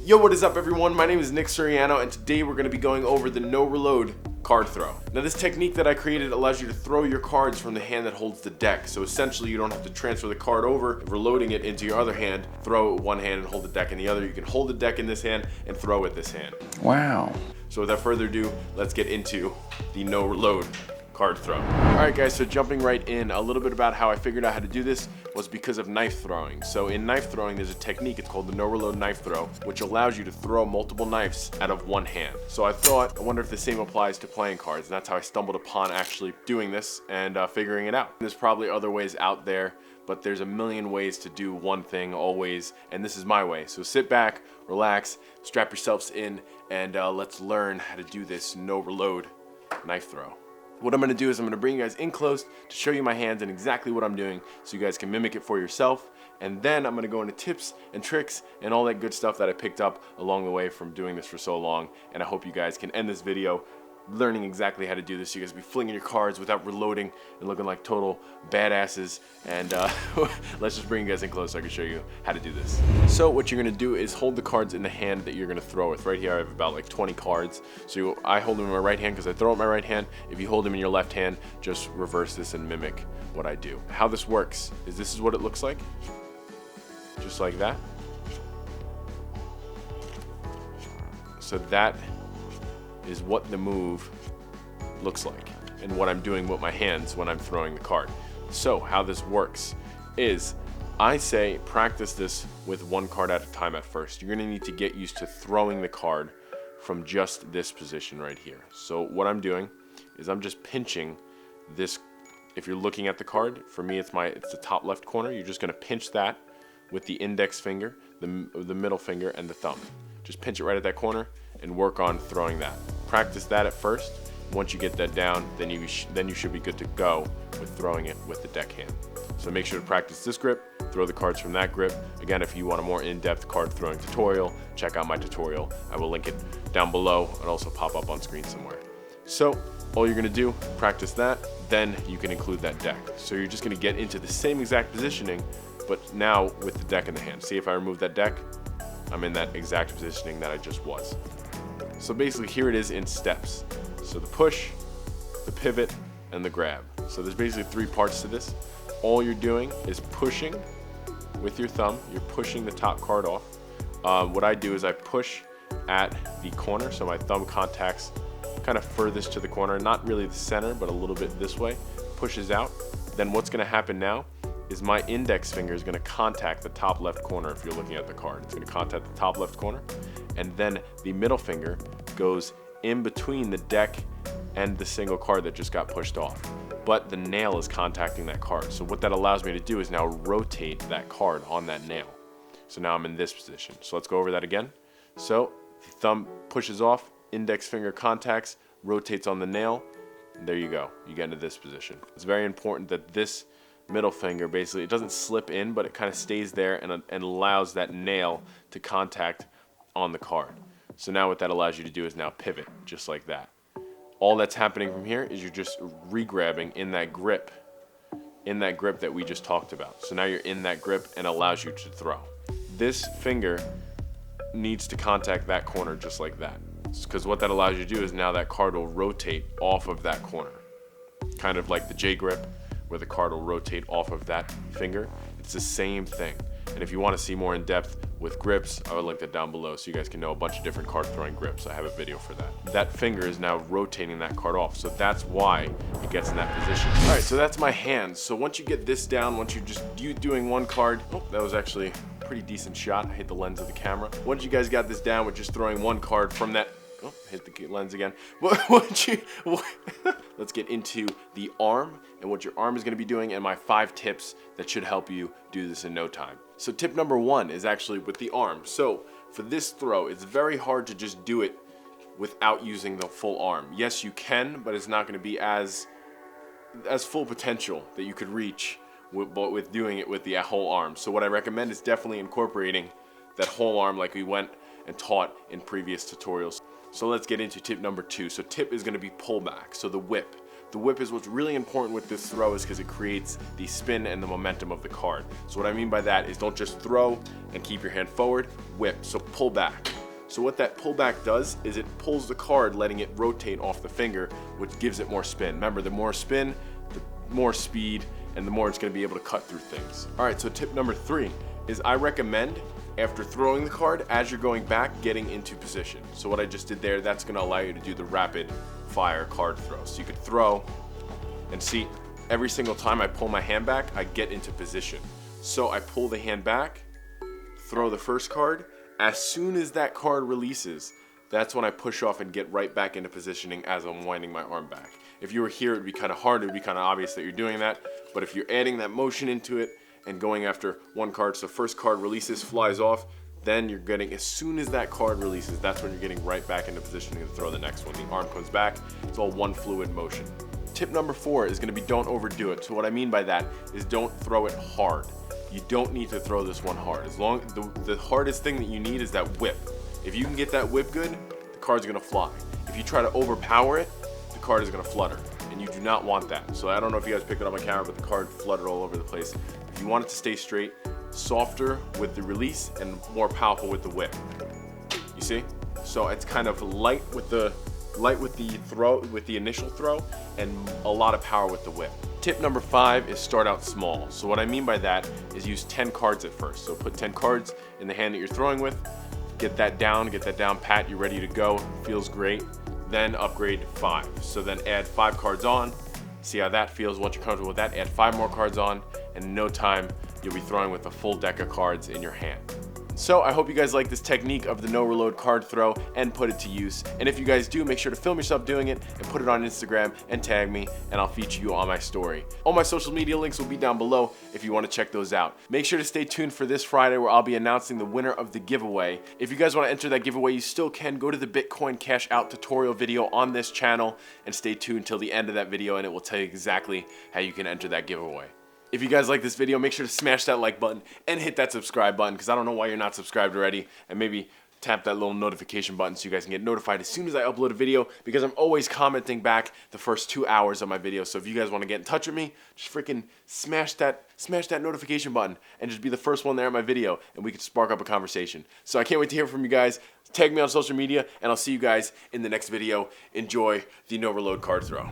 Yo, what is up everyone? My name is Suriano and today we're going to be going over the no reload card throw. Now this technique that I created allows you to throw your cards from the hand that holds the deck. So essentially you don't have to transfer the card over, reloading it into your other hand, throw it with one hand and hold the deck in the other. You can hold the deck in this hand and throw it this hand. Wow. So without further ado, let's get into the no reload card throw. Alright guys, so jumping right in, a little bit about how I figured out how to do this was because of knife throwing. So in knife throwing, there's a technique, it's called the no reload knife throw, which allows you to throw multiple knives out of one hand. So I thought, I wonder if the same applies to playing cards, and that's how I stumbled upon actually doing this and figuring it out. There's probably other ways out there, but there's a million ways to do one thing always, and this is my way. So sit back, relax, strap yourselves in, and let's learn how to do this no reload knife throw. What I'm going to do is I'm going to bring you guys in close to show you my hands and exactly what I'm doing so you guys can mimic it for yourself. And then I'm going to go into tips and tricks and all that good stuff that I picked up along the way from doing this for so long. And I hope you guys can end this video learning exactly how to do this. So you guys will be flinging your cards without reloading and looking like total badasses. And let's just bring you guys in close so I can show you how to do this. So what you're going to do is hold the cards in the hand that you're going to throw with. Right here I have about like 20 cards. So I hold them in my right hand because I throw it in my right hand. If you hold them in your left hand, just reverse this and mimic what I do. How this works is this is what it looks like. Just like that. So that is what the move looks like and what I'm doing with my hands when I'm throwing the card. So how this works is I say practice this with one card at a time at first. You're going to need to get used to throwing the card from just this position right here. So what I'm doing is I'm just pinching this. If you're looking at the card, for me it's the top left corner. You're just going to pinch that with the index finger, the middle finger, and the thumb. Just pinch it right at that corner and work on throwing that. Practice that at first. Once you get that down, then you should be good to go with throwing it with the deck hand. So make sure to practice this grip, throw the cards from that grip. Again, if you want a more in-depth card throwing tutorial, check out my tutorial. I will link it down below and also pop up on screen somewhere. So all you're gonna do, practice that, then you can include that deck. So you're just gonna get into the same exact positioning, but now with the deck in the hand. See, if I remove that deck, I'm in that exact positioning that I just was. So basically here it is in steps. So the push, the pivot, and the grab. So there's basically three parts to this. All you're doing is pushing with your thumb. You're pushing the top card off. What I do is I push at the corner, so my thumb contacts kind of furthest to the corner, not really the center, but a little bit this way, pushes out. Then what's gonna happen now is my index finger is gonna contact the top left corner if you're looking at the card. It's gonna contact the top left corner, and then the middle finger goes in between the deck and the single card that just got pushed off. But the nail is contacting that card. So what that allows me to do is now rotate that card on that nail. So now I'm in this position. So let's go over that again. So the thumb pushes off, index finger contacts, rotates on the nail. There you go. You get into this position. It's very important that this middle finger, basically, it doesn't slip in, but it kind of stays there and allows that nail to contact on the card. So now what that allows you to do is now pivot, just like that. All that's happening from here is you're just re-grabbing in that grip that we just talked about. So now you're in that grip and allows you to throw. This finger needs to contact that corner just like that. Because what that allows you to do is now that card will rotate off of that corner. Kind of like the J grip, where the card will rotate off of that finger. It's the same thing. And if you want to see more in depth with grips, I will link that down below so you guys can know a bunch of different card throwing grips. I have a video for that. That finger is now rotating that card off, so that's why it gets in that position. All right, so that's my hands. So once you get this down, once you're just doing one card, oh, that was actually a pretty decent shot. I hit the lens of the camera. Once you guys got this down with just throwing one card from that, oh, hit the lens again. Let's get into the arm and what your arm is going to be doing and my 5 tips that should help you do this in no time. So tip number 1 is actually with the arm. So for this throw, it's very hard to just do it without using the full arm. Yes, you can, but it's not going to be as full potential that you could reach with doing it with the whole arm. So what I recommend is definitely incorporating that whole arm like we went and taught in previous tutorials. So let's get into tip number 2. So tip is going to be pullback. So the whip. The whip is what's really important with this throw is because it creates the spin and the momentum of the card. So what I mean by that is don't just throw and keep your hand forward, whip, so pull back. So what that pullback does is it pulls the card, letting it rotate off the finger, which gives it more spin. Remember, the more spin, the more speed, and the more it's going to be able to cut through things. All right, so tip number 3 is I recommend after throwing the card, as you're going back, getting into position. So what I just did there, that's going to allow you to do the rapid fire card throw. So you could throw and see every single time I pull my hand back, I get into position. So I pull the hand back, throw the first card. As soon as that card releases, that's when I push off and get right back into positioning as I'm winding my arm back. If you were here, it would be kind of hard, it would be kind of obvious that you're doing that, but if you're adding that motion into it and going after one card, so first card releases, flies off, then you're getting, as soon as that card releases, that's when you're getting right back into positioning to throw the next one. The arm comes back, it's all one fluid motion. Tip number 4 is going to be don't overdo it. So what I mean by that is don't throw it hard. You don't need to throw this one hard. The hardest thing that you need is that whip. If you can get that whip good, the card's gonna fly. If you try to overpower it, the card is gonna flutter, and you do not want that. So I don't know if you guys picked it up on camera, but the card fluttered all over the place. If you want it to stay straight, softer with the release and more powerful with the whip. You see? So it's kind of light with the throw, with the initial throw, and a lot of power with the whip. Tip number 5 is start out small. So what I mean by that is use 10 cards at first. So put 10 cards in the hand that you're throwing with, get that down pat, you're ready to go, feels great. Then upgrade to 5. So then add 5 cards on, see how that feels. Once you're comfortable with that, add 5 more cards on, and in no time, you'll be throwing with a full deck of cards in your hand. So I hope you guys like this technique of the no reload card throw and put it to use. And if you guys do, make sure to film yourself doing it and put it on Instagram and tag me, and I'll feature you on my story. All my social media links will be down below if you want to check those out. Make sure to stay tuned for this Friday where I'll be announcing the winner of the giveaway. If you guys want to enter that giveaway, you still can. Go to the Bitcoin Cash Out tutorial video on this channel and stay tuned till the end of that video, and it will tell you exactly how you can enter that giveaway. If you guys like this video, make sure to smash that like button and hit that subscribe button, because I don't know why you're not subscribed already, and maybe tap that little notification button so you guys can get notified as soon as I upload a video, because I'm always commenting back the first 2 hours of my video. So if you guys want to get in touch with me, just freaking smash that notification button and just be the first one there in my video, and we can spark up a conversation. So I can't wait to hear from you guys. Tag me on social media, and I'll see you guys in the next video. Enjoy the no reload card throw.